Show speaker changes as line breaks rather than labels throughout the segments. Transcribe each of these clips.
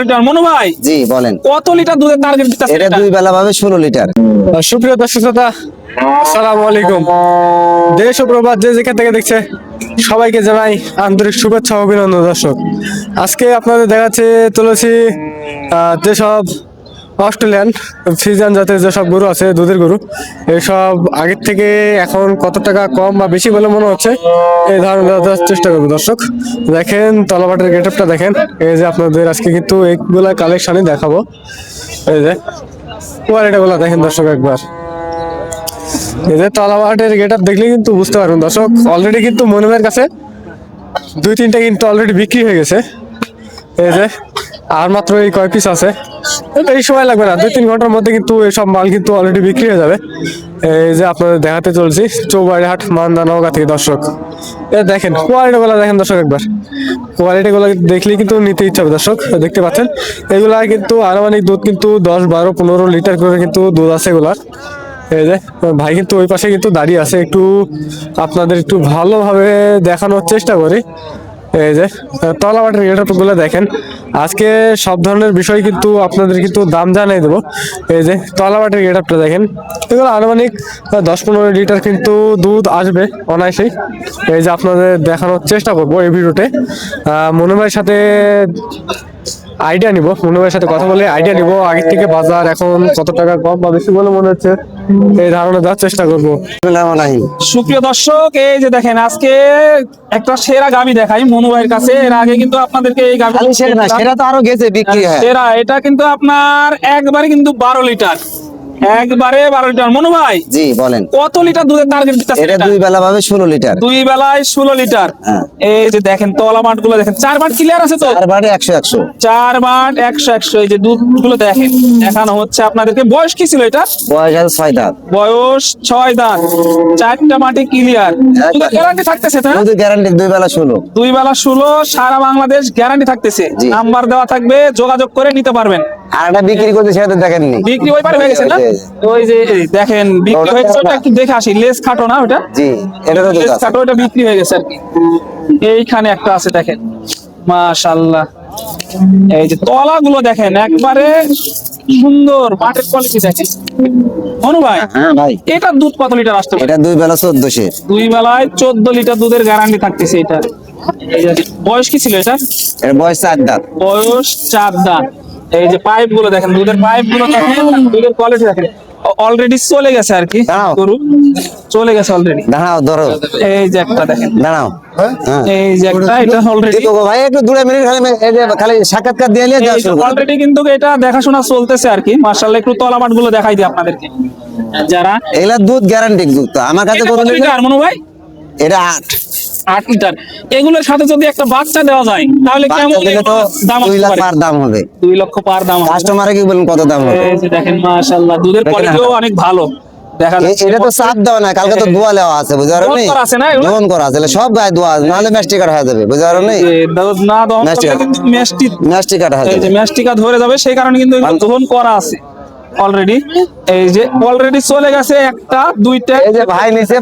Litre Manu ভাই,
জি বলেন।
কত লিটার দুধের টার্গেট দিতেছেন?
এটা দুই বেলা ভাবে 16 লিটার।
সুপ্রিয় দর্শক শ্রোতা, আসসালামু আলাইকুম। দেশ ও প্রবাদ যে যেখান থেকে দেখছে সবাইকে জানাই আন্তরিক শুভেচ্ছা ও অভিনন্দন। দর্শক, আজকে আপনাদের দেখাচ্ছে তুলেছি যেসব অস্ট্রেলিয়ান ফ্রিজিয়ান জাতের যেসব গরু আছে, দুধের গরু, এইসব আগের থেকে এখন কত টাকা কম বা বেশি বলে মনে হচ্ছে এই ধারণা দেওয়ার চেষ্টা করবো। দর্শক দেখেন, তলাবাটের গেটআপটা দেখেন। এই যে আপনাদের আজকে কিন্তু এইগুলা কালেকশনই দেখাবো। এই যে কোয়ালিটিগুলো দেখেন দর্শক একবার। এই যে তলাবাটের গেটআপ দেখলে কিন্তু বুঝতে পারবেন দর্শক, অলরেডি কিন্তু মনিমের কাছে 2-3টা কিন্তু অলরেডি বিক্রি হয়ে গেছে। এই যে আর মাত্র এই কয় পিস আছে, এই সময় লাগবে না, 2-3 ঘন্টার মধ্যে কিন্তু এইসব মাল কিন্তু অলরেডি বিক্রি হয়ে যাবে। এই যে আপনাদের দেখাতে চলছি চৌবাড়িহাট মান্দা নওগাঁ থেকে। দর্শক দেখেন কোয়ালিটিগুলো দেখেন দর্শক একবার, কোয়ালিটিগুলো দেখলেই কিন্তু নিতে ইচ্ছা হবে। দর্শক দেখতে পাচ্ছেন এগুলা কিন্তু আনুমানিক দুধ কিন্তু 10, 12, 15 লিটার করে কিন্তু দুধ আছে এগুলার। এই যে ভাই কিন্তু ওই পাশে কিন্তু দাঁড়িয়ে আছে, একটু আপনাদের একটু ভালোভাবে দেখানোর চেষ্টা করি। এই যে তলাবাটের গেটআপগুলো দেখেন, আজকে সব ধরনের বিষয় কিন্তু আপনাদের কিন্তু দাম জানাই দেবো। এই যে তলাবাটের গেটআপটা দেখেন, এগুলো আনুমানিক 10-15 লিটার কিন্তু দুধ আসবে অনায়াসেই। এই যে আপনাদের দেখানোর চেষ্টা করবো এই ভিডিওতে। মনু ভাইয়ের সাথে আইডিয়া নিব, মনু ভাইয়ের সাথে কথা বলে আইডিয়া নিব আগের থেকে বাজার এখন কত টাকা কম বা বেশি বলে মনে হচ্ছে, এই ধারণা দেওয়ার চেষ্টা করবো।
সুপ্রিয় দর্শক, এই যে দেখেন আজকে একটা সেরা গাভী দেখাই মনু ভাইয়ের কাছে। এর আগে কিন্তু আপনাদেরকে এই গাভী
সেটা তো আরো গেছে বিক্রি হয়।
সেরা, এটা কিন্তু আপনার একবারে কিন্তু 12 লিটার, একবারে 12 লিটার। মনু ভাই,
জি বলেন।
কত লিটার দুধের টার্গেট দিতেছেন?
এটা দুই বেলা ভাবে 16 লিটার।
দুই বেলায় 16 লিটার।
হ্যাঁ।
এই যে দেখেন তলা মাঠ গুলো দেখেন, 4 মাঠ ক্লিয়ার আছে তো?
আর বাড়ি 100-100।
4 মাঠ 100-100। এই যে দুধ গুলো দেখেন, দেখানো হচ্ছে আপনাদেরকে। বয়স কি ছিল এটা?
বয়স আছে 6 দাঁত।
বয়স 6 দাঁত, 4টা মাঠে ক্লিয়ার। গ্যারান্টি থাকতেছে তো?
দুধ গ্যারান্টি দুই বেলা 16।
দুই বেলা 16, সারা বাংলাদেশ গ্যারান্টি থাকতেছে।
জি।
নাম্বার দেওয়া থাকবে, যোগাযোগ করে নিতে পারবেন।
আর এটা বিক্রি করতে সেটা তো দেখেননি।
বিক্রি ওই পারে হয়ে গেছে না? ওই যে এই দেখেন বিক্রি হয়ে গেছে, ওটা একটু দেখে আসি। লেস খাটো না ওটা?
জি, এটা তো দুধ
লেস
আছে।
খাটো, ওটা বিক্রি হয়ে গেছে আর কি। এইখানে একটা আছে দেখেন, মাশাআল্লাহ। এই যে তলাগুলো দেখেন, একবারে সুন্দর মাঠের কোয়ালিটি দেখেন। মনু ভাই,
হ্যাঁ ভাই,
এটা দুধ কত লিটার আসতে পারে?
এটা দুই বেলা 1400।
দুই বেলায় 14 লিটার দুধের গ্যারান্টি থাকতেছে এটা। এই যে বয়স কি ছিল এটা?
এর বয়স 4 দাঁত।
বয়স 4 দাঁত। এই যে পাইপ গুলো দেখেন, দুধের পাইপ গুলো দেখেন, দুধের কোয়ালিটি দেখেন। অলরেডি চলে গেছে আর কি
দাঁড়াও।
গরু, চলে গেছে অলরেডি।
দাঁড়াও ধরো।
এই যে একটা দেখেন,
দাঁড়াও। হ্যাঁ।
এই যে একটা, এটা অলরেডি
দেখো ভাই একটু দূরে মিনিট এই যে খালি সাক্ষাৎকার দিয়ে নিয়ে যাও শুরু করো।
অলরেডি কিন্তু এটা দেখাশোনা চলতেছে আর কি। মাশাআল্লাহ, একটু তলামাট গুলো দেখাই দিই আপনাদেরকে। যারা
এগুলা দুধ গ্যারান্টি যুক্ত আমার কাছে
এটা
কোনো
কত লিটার মনু ভাই?
এটা 8
8 লিটার। এগুলোর সাথে যদি একটা বাচ্চা দেওয়া যায় তাহলে কেমন
দিলে তো
দাম
2
আসতে
লাখ
পারে?
পার দাম হবে।
2 লক্ষ পার দাম হবে।
কাস্টমারে কি বলেন কত দাম হবে?
এই যে দেখেন মাশাআল্লাহ, দুধের কোয়ালিটিও অনেক ভালো দেখা যাচ্ছে।
এটা তো চাপ দেওয়া না, কালকে তো দোয়া দেওয়া আছে বুঝতে পারো নি?
দোয়া করা আছে না এগুলো?
দোন করা আছে সব গায়ে দোয়া আছে, নাহলে ম্যাস্টিকার হয়ে যাবে বুঝতে পারো নি?
এই দুধ না দহন করলে
ম্যাস্টিকার।
কিন্তু
ম্যাস্টিকার হয়ে
এই যে
যাবে।
ম্যাস্টিকা ধরে যাবে, সেই কারণে কিন্তু এগুলো দহন করা আছে অলরেডি। এই যে অলরেডি চলে গেছে একটা, দুইটা।
এই যে ভাই নিচে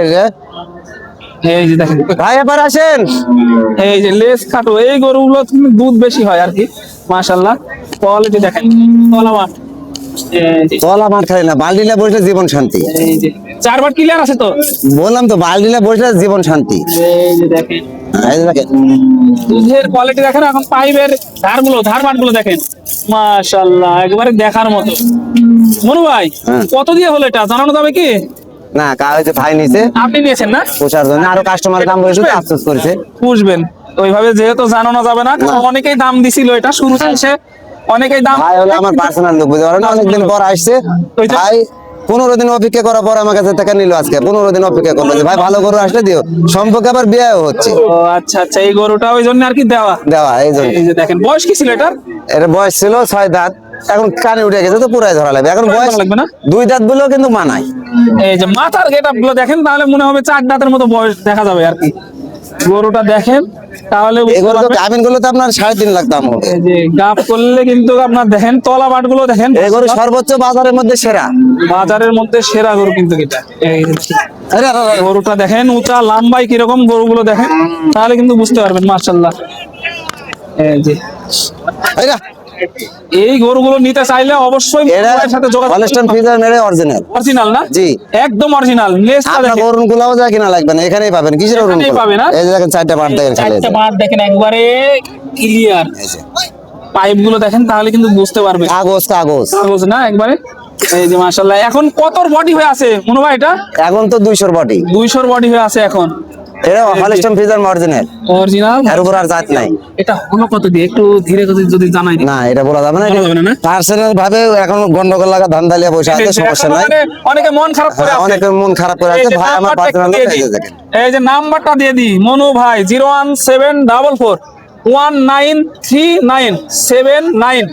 এই যে
এই যে দেখেন,
ভাই এবার আসেন।
এই যে লেস কাটো, এই গরুগুলো কিন্তু দুধ বেশি হয় আর কি। মাশাআল্লাহ, কোয়ালিটি দেখেন। তলামাট, এই যে
তলা মার খাই না, বালডিলা বসলে জীবন শান্তি।
এই যে 4 বার ক্লিয়ার আছে তো?
বললাম তো বালডিলা বসলে জীবন শান্তি।
এই যে দেখেন
এই যে দেখেন।
দুধের কোয়ালিটি দেখেন, এখন পাইপের ধারমাট গুলো দেখেন। মাশাআল্লাহ, একবারে দেখার মতো। মনু ভাই,
হ্যাঁ।
কত দিয়ে হলো এটা জানানো যাবে কি?
না হয়েছে ভাই নিচে
আপনি নিয়েছেন না?
পোষার জন্য, আরো কাস্টমার দাম বলেছে তো আফসোস করেছে।
বুঝবেন ওইভাবে যেহেতু জানানো যাবে না, কারণ অনেকেই দাম দিছিল এটা শুরুতে এসে, অনেকেই দাম।
ভাই হলো আমার পার্সোনাল লোক বুঝতে পারো না, অনেকদিন পর আসছে
ওইটা-
ভাই। 15 দিন অপেক্ষা করার পর আমার কাছে টাকা নিল আজকে। 15 দিন অপেক্ষা করলো যে ভাই ভালো গরু আসলে দিও, সম্পর্কে আবার বিয়েও হচ্ছে।
ও আচ্ছা আচ্ছা, এই গরুটা ওই জন্য আর কি দেওয়া।
দেওয়া এই জন্য।
এই যে দেখেন, বয়স কি ছিল এটা?
এর বয়স ছিল 6 দাঁত, এখন কানে উঠে গেছে তো পুরাই ধরা লাগবে। এখন বয়স
লাগবে না?
2 দাঁত বলেও কিন্তু মানায়।
এই যে মাথার গেটআপ গুলো দেখেন, তাহলে মনে হবে 4 দাঁতের মতো বয়স দেখা যাবে আর কি। গরুটা দেখেন তাহলে বুঝতে
এগুলো তো
পারবেন।
গাভিন গুলো তো আপনার 3.5 লাখ দাম হবে।
এই যে গাপ করলে কিন্তু আপনার দেখেন তলা বাট গুলো দেখেন,
এগুলো সর্বোচ্চ বাজারের মধ্যে সেরা।
বাজারের মধ্যে সেরা গরু কিন্তু এটা। এই যে
আরে আরে আরে।
গরুটা দেখেন, উঁচা লম্বাই কিরকম, গরুগুলো দেখেন তাহলে কিন্তু বুঝতে পারবেন। মাশাআল্লাহ, এই যে
এই না,
এই গরুগুলো নিতে চাইলে অবশ্যই
এরা
মনোভাইয়ের সাথে যোগাযোগ
হলস্টাইন ফ্রিজিয়ান এর অরিজিনাল।
অরিজিনাল না?
জি।
একদম অরিজিনাল। লেজটা
আপনার
দেখেন,
অরুণ গুলাও যা কিনা লাগবে না, এখানেই পাবেন। কিসের অরুণ
এখানেই
গুলা?
পাবেন, হ্যাঁ?
এই যে দেখেন 4টা পার্ট দেখেন খালি।
চারটে বার দেখেন একবারে ক্লিয়ার। পাইপ গুলো দেখেন তাহলে কিন্তু বুঝতে পারবে।
কাগজ কাগজ।
কাগজ না একবারে। এই যে মাশাআল্লাহ, এখন কতর বডি হয়ে আছে মনো ভাই? এটা
এখন তো 200 বডি।
200 বডি হয়ে আছে এখন।
এটা হলস্টাইন ফ্রিজিয়ান অরিজিনাল।
অরিজিনাল।
এর উপর আর জাত নাই।
এটা হলো কত দিয়ে একটু ধীরে করে যদি জানাই দিই।
না, এটা বলা যাবে না।
বলা যাবে না, না?
পার্সোনাল ভাবে এখন গন্ডগোল লাগা ধান্দালিয়া বসে আছে, সমস্যা নাই।
অনেকে মন খারাপ করে আছে।
অনেকের মন খারাপ করে
এই
আছে
যে
ভাই, আমার
নাম্বারটা
পার্সোনাল
দিয়ে দিই।
দেখেন।
এই যে নাম্বারটা দিয়ে দিই, মনু ভাই 01744193979।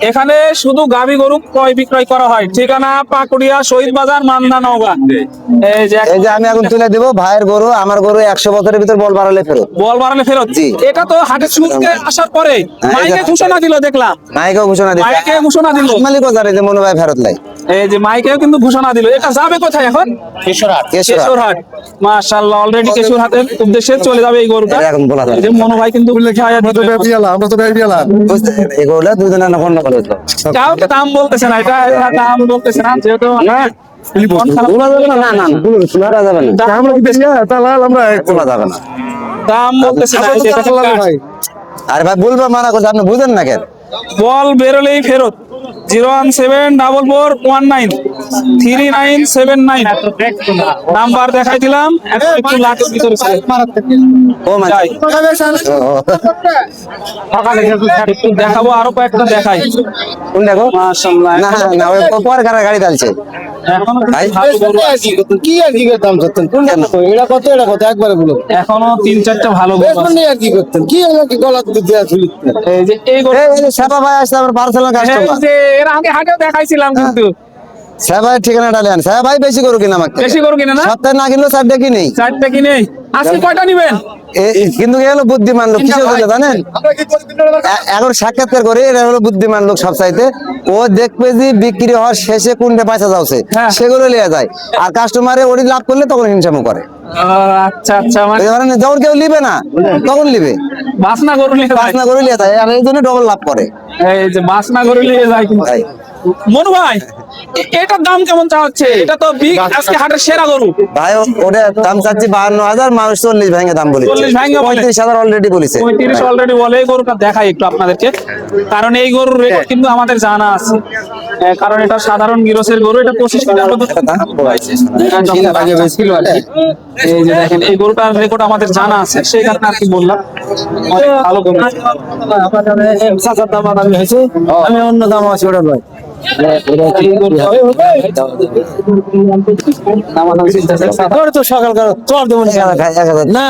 এখানে শুধু গাভী গরু ক্রয় বিক্রয় করা হয়। ঠিকানা পাকুড়িয়া শহীদ বাজার, মান্দা, নওগাঁ। এই যে
এই যে আমি এখন তুলে দেবো ভাইয়ের গরু, আমার গরু 100 বছরের ভিতর বল বাড়ালে ফেরত।
বল বাড়ালে ফেরত।
জি।
এটা তো হাটের শুরুতে আসার পরে মাইকে ঘোষণা দিল, দেখলাম
মাইকেও ঘোষণা দিচ্ছে।
মাইকে ঘোষণা দিল।
মালিকও জানে যে মনে ভাই ফেরত লাই।
এই যে মাইকেও কিন্তু ঘোষণা দিল। এটা যাবে কোথায় এখন?
কেশরহাট।
কেশরহাট। মাশাআল্লাহ, অলরেডি কেশরহাটের উদ্দেশ্যে চলে যাবে এই গরুটা।
এটা এখন বলা যাবে
এই যে মনো ভাই কিন্তু
আমরা তো ব্যাপিয়ালা
বুঝতে এগুলো দুদিন না বন্ধ করে দিল।
কাউকে দাম বলতেছে না, এটা দাম বলতেছে না, যেহেতু মন খারাপ।
বলা যাবে না, না না শোনা যাবে না,
আমরা কি দিয়া তালাল আমরা
বলা যাবে না।
দাম বলতেছে না। এই যে এটা
ভাই
আরে ভাই বলবো মানা করছে, আপনি বুঝেন না কেন?
বল বেরোলেই ফেরত। 01744393979 নাম্বার দেখাই দিলাম। এখন একটু লাখের ভিতরে ছিল।
ও মানে
যাই। একটু দেখাবো, আরো কয়েকটা দেখাই।
কোন দেখো
মাশাআল্লাহ,
না না ওই পরে কারা গাড়ি চালছে
এখনো
ভাই।
ভালো গরু আছে।
কি আর কি দাম করতেন কোন এটা কত একবারে বলো
এখনো 3-4টা ভালো গরু আছে।
আর কি করতেন কি আমাকে গলা তুলে দেয়া ছিল
এই যে এই গরু,
এই যে সেবা ভাই আসছে আমার পার্সোনাল
এই
কাস্টমার।
যে এর আগে হাটেও দেখাইছিলাম কিন্তু।
সেবা ভাই ঠিকানা ডালেন, সেবা ভাই বেশি গরু কিনা আমাকে।
বেশি গরু কিনে না?
সপ্তাহে না কিনলেও 4টা কিনেই।
4টা কিনে আজকে কয়টা নিবেন?
কিন্তু এ হলো বুদ্ধিমান লোক, কিসের জন্য জানেন? এখন সাক্ষাৎকার করে, এটা হলো বুদ্ধিমান লোক সব চাইতে। ও দেখবে যে বিক্রি হওয়ার শেষে কোনটা পয়সা যাচ্ছে
হ্যাঁ।
সেগুলো লিয়ে যায়, আর কাস্টমারে ওটি লাভ করলে তখন হিংসামো করে।
আচ্ছা আচ্ছা, মানে
এই ধরেন যখন কেউ লিবে না তখন লিবে,
বাসনা গরু নিয়ে যায়।
বাসনা করে লিয়ে যায়, আর এই জন্য ডবল লাভ করে।
এই যে বাসনা গরু নিয়ে যায় কিন্তু।
তাই
মনু ভাই, এটার দাম কেমন চাচ্ছে? এটা তো বিগ আজকে হাটের সেরা গরু।
ভাই ওটা দাম চাচ্ছি 52,000, মানুষ 40 ভেঙে দাম বলেছে।
40 ভেঙে বলে।
35,000 অলরেডি বলেছে।
35 অলরেডি বলে। এই গরুটা দেখাই একটু আপনাদেরকে, কারণ এই গরুর রেকর্ড কিন্তু আমাদের জানা আছে। কারণ এটা সাধারণ গিরসের গরু, এটা 25 লিটার মতো ছিল আর কি। এই যে দেখেন, এই গরুটার রেকর্ড আমাদের জানা আছে, সেই কারণে আর কি বললাম। অনেক ভালো গরু।
আমি অন্য দাম আছে ওটা ভাই
এই গরুটা
তো সকাল করে তোর দেবো না
1,000
না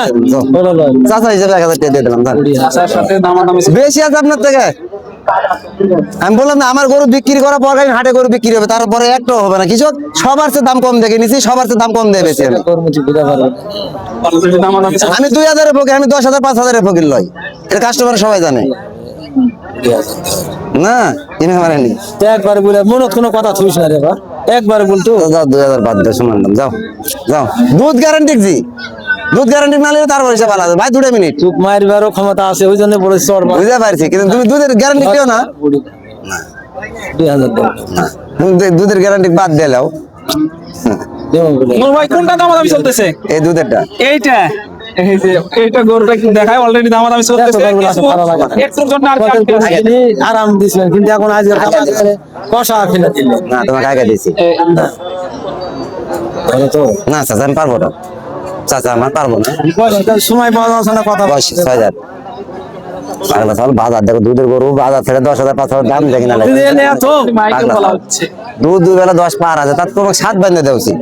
চাচা হিসেবে 1,000 টাকা দিয়ে দিলাম।
আসার সাথে দামাদামি
বেশি আছে আপনার থেকে? আমি বললাম না, আমার গরু বিক্রি করার পর আমি হাটে গরু বিক্রি হবে, তারপরে একটাও হবে না কিছু। সবার চেয়ে দাম কম দেখে নিছি, সবার চেয়ে দাম কম দিয়ে বেশি আমি।
দামাদামি
আমি 2,000-এর ফকির, আমি 10,000 5,000-এর ফকির লই, এটা কাস্টমার সবাই জানে না। কিনে মারেনি
একবারে বলে মনে কোনো কথা থুইস না রে বা একবারে বলতো
যাও, 2,000 বাদ দিয়ে শুনলাম। যাও যাও, দুধ গ্যারান্টি জি, দুধ গ্যারান্টি না নিলে তারপর হিসাব আলাদা ভাই। 2 মিনিট
চুপ মারবারও ক্ষমতা আছে ওই জন্য বলে চর
বুঝতে পারছি, কিন্তু তুমি দুধের গ্যারান্টি কেউ না।
2000
না, তুমি দুধের গ্যারান্টি বাদ দিয়ে লাও।
মনু ভাই, কোনটা দামাদামি চলতেছে?
এই দুধেরটা
এইটা। এই যে এইটা গরুটা একটু দেখায়, অলরেডি দামাদামি চলতেছে। একটুর জন্য আর কি আটকে আছে।
আরাম দিছিলেন কিন্তু এখন আজকে কষা ফেলে দিলে
না, তোমাকে আগে দিয়েছি
তো
না। চাচা আমি পারবো না, চাচা আমার পারবো না।
সময় পাওয়া যাচ্ছে না কথা
6,000 পাগলা ছাগল, বাজার দেখো, দুধের গরু বাজার থেকে 10,000 5,000 দাম দেখি না লাগে।
মাইকে বলা হচ্ছে।
দুধ 2 বেলা 10 পার আছে, তার তোমাকে 7 বেঁধে দেওছি।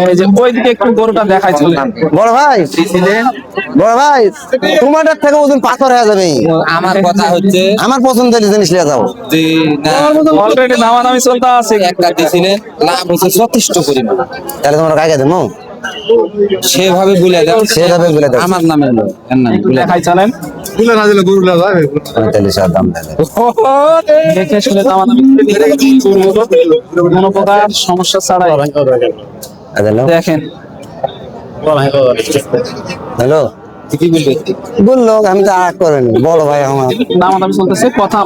এই যে ওইদিকে একটু গরুটা দেখাই চলে।
বড় ভাই, বড় ভাই, তোমারটার থেকে ওজন পাথর হয়ে যাবে।
আমার কথা হচ্ছে
আমার পছন্দের জিনিস নিয়ে যাও।
যে না,
অলরেডি দামাদামি চলতে আছে।
একটা দিছিলেন লাভ হচ্ছে যথেষ্ট পরিমাণ,
তাহলে তোমরা কাকে দেবো?
সেভাবে বলে দাও,
সেভাবে বলে দাও।
আমার নামে নয়, এর নামে বলে দাও।
দেখাই চলেন।
45,000 দাম দেবে।
দেখে শুনে দামাদামি কোনো প্রকার সমস্যা ছাড়াই
হ্যালো
দেখেন।
হ্যালো,
কি বলবে?
বললো আমি তো আর করেনি, বড় ভাই আমার।
দামাদামি চলতেছে, কথা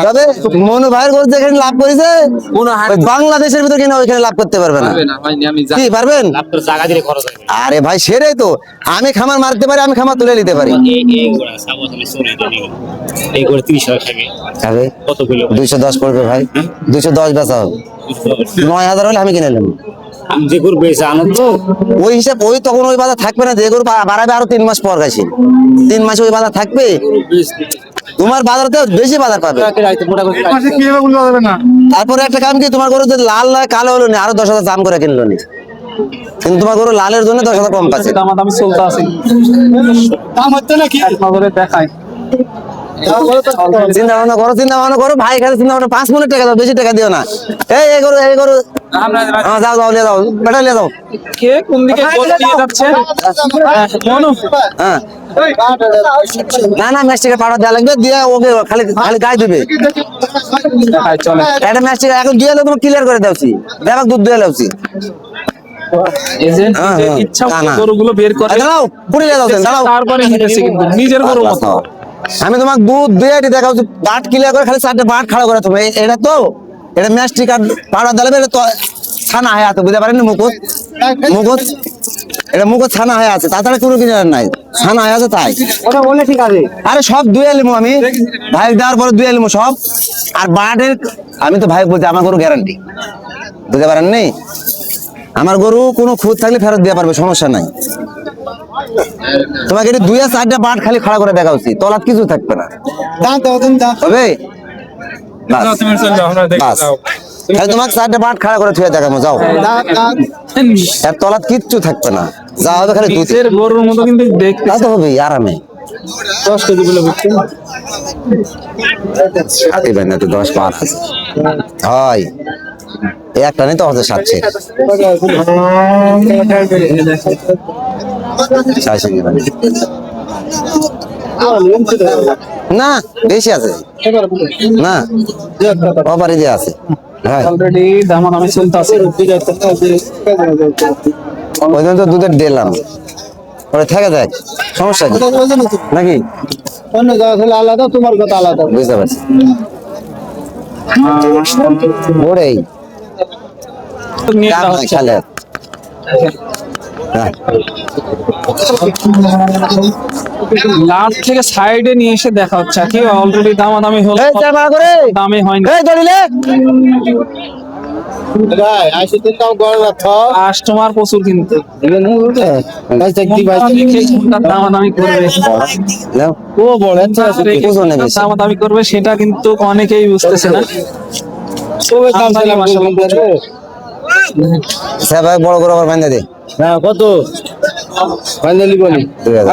তবে মনু ভাইয়ের গরু যেখানে লাভ করেছে
কোনো হাট
ওই বাংলাদেশের ভিতরে কিনা ওইখানে লাভ করতে পারবে না।
হবে না ভাই, আমি
কি পারবেন?
লাভ করে জায়গা দিলে খরচ হয়।
আরে ভাই সেটাই তো, আমি খামার মারতে পারি, আমি খামার তুলে নিতে পারি।
এই গোড়া সাবো তাহলে চলে যাবে। এই গোড়া 30 টাকা খাবে।
খাবে
কত কিলো?
210 পড়বে ভাই, 210 বেচা হবে। 9000 হলে আমি কিনে নেব।
আমি যে গরু বেচে আনো তো
ওই হিসাব ওই তখন ওই বাজার থাকবে না, যে গরু বাড়াবে আরো 3 মাস পর গেছে, 3 মাসে ওই বাজার থাকবে। তোমার বাজারতে বেশি বাজার পাবে। তারপরে একটা কাম কি, তোমার গরু যদি লাল নয় কালো হলো না, আরো 10,000 দাম করে কিনলো নি, কিন্তু তোমার গরু লালের জন্য 10,000 কম পাচ্ছে।
দামাদামি চলতে আছে,
দাম হচ্ছে নাকি?
এক নজরে দেখায়।
চিন্তা ভাবনা করো ভাই, এখানে চিন্তা ভাবনা 5 মিনিট টাকা দাও, বেশি টাকা দিও না। এই গরু যাও নিয়ে যাও, বেটা নিয়ে যাও।
কে কোন দিকে গোল দিয়ে যাচ্ছে? মনু,
হ্যাঁ না ম্যাস্টিকের পাউডার দেওয়া লাগবে, দিয়ে ওকে খালি খালি গায়ে দিবে।
দেখায় চলে।
একটা ম্যাস্টিক এখন দিয়ে তোমার ক্লিয়ার করে দেওছি, দেখ দুধ দিয়ে দেওছি।
এই যে
হ্যাঁ,
নিজের
হ্যাঁ,
ইচ্ছা
না,
মতো
না।
গরুগুলো বের করে
দাঁড়াও পুড়ে দাও, দাঁড়াও।
তারপরে নিতেছে, কিন্তু নিজের গরু মতো।
আমি তোমাকে দুধ দিয়ে দেখাচ্ছি, বাট ক্লিয়ার করে খালি 4টে বাট খাড়া করে তুমি। এটা তো এটা ম্যাস্টিক আর পাউডার দিলে এটা তো ছানা হয়ে আছে, বুঝতে পারেন? মুকুট এটা মুকুট ছানা হয়ে আছে, তাছাড়া কোনো কিছু নাই, ছানা হয়ে আছে তাই। ওটা বলে ঠিক আছে। আরে সব দুয়ে লিমু আমি, ভাই দেওয়ার পরে দুয়ে লিমু সব। আর বাটের আমি তো ভাই বলছি আমার গরু গ্যারান্টি, বুঝতে পারেন নি? আমার গরু কোনো খুঁত থাকলে ফেরত দিয়ে পারবে, সমস্যা নাই। তোমাকে এটা 2 আর 4টে বাট খালি খাড়া করে দেখা উচিত, তলাত কিছু থাকবে না, হবে? বাস খালি তোমাকে 4টে বাট খাড়া করে থুয়ে দেখাবো, যাও। আর তলাত কিচ্ছু থাকবে না, যা হবে খালি দুধ।
নিজের গরুর মতো কিন্তু দেখতে।
তা তো হবে আরামে।
10 কেজি বলে বুঝছেন?
এবার না তো 10 পার আছে হয়, এই একটা নেই তো হচ্ছে 700 না বেশি আছে না, অপারি দিয়ে আছে। হ্যাঁ
অলরেডি দামাদামি চলতে আছে।
ওই জন্য তো দুধের দিলাম, ওরা থেকে যায়, সমস্যা কি নাকি?
আলাদা, তোমার কথা আলাদা।
বুঝতে পারছি, ওরেই
নিয়ে
কাম
যাওয়া
নাই
হচ্ছে।
খালে। হ্যাঁ
লাট থেকে সাইডে নিয়ে এসে দেখা হচ্ছে কি অলরেডি দামাদামি হলো,
এই চার ভাড়া করে,
দামে হয়নি।
এই দড়িলে
কাস্টমার প্রচুর, কিন্তু দামাদামি করবে,
নাও,
ও বড়
ওজনে বেশি।
দামাদামি করবে সেটা কিন্তু অনেকেই বুঝতেছে না। আমদানি মাশাআল্লাহ প্রচুর।
সে ভাই বড় করে আবার বান্ধা দে।
কত ফাইনালি বলি
2000